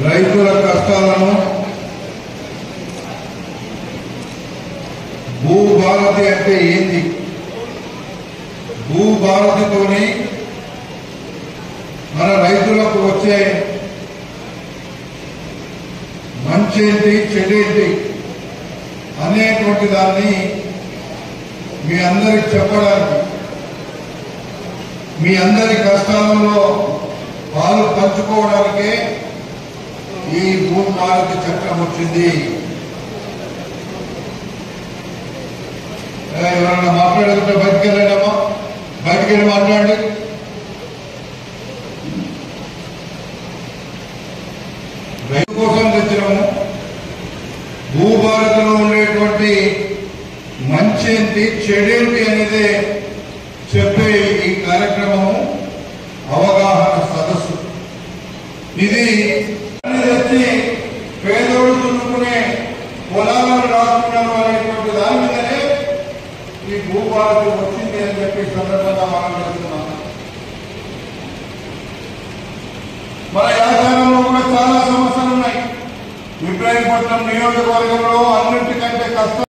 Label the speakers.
Speaker 1: రైతుల కష్టాలను భూభారతి అంటే ఏంది, భూభారతితోని మన రైతులకు వచ్చే మంచేంటి చెడేంటి అనేటువంటి దాన్ని మీ అందరికి చెప్పడానికి, మీ అందరి కష్టాలలో పాలు పంచుకోవడానికే ఈ భూభారతి చట్టం వచ్చింది. ఎవరన్నా మాట్లాడుతుంటే బయటికి వెళ్ళాడమ్మా, బయటికి వెళ్ళి మాట్లాడండి. రైతు కోసం తెచ్చినాము. భూభారతిలో ఉండేటువంటి మంచేంటి చెడేంటి అనేది చెప్పే ఈ కార్యక్రమము అవగాహన సదస్సు. ఇది తెచ్చి పేదోడు దున్నుకునే పొలాలను రాసుకున్నాము అనేటువంటి దాని మీదనే ఈ భూభారతి వచ్చింది అని చెప్పి సందర్భంగా మనం చేస్తున్నాం. మన యాచారంలో కూడా చాలా సమస్యలు ఉన్నాయి. ఇబ్రాహీంపట్నం నియోజకవర్గంలో అన్నింటికంటే కష్టం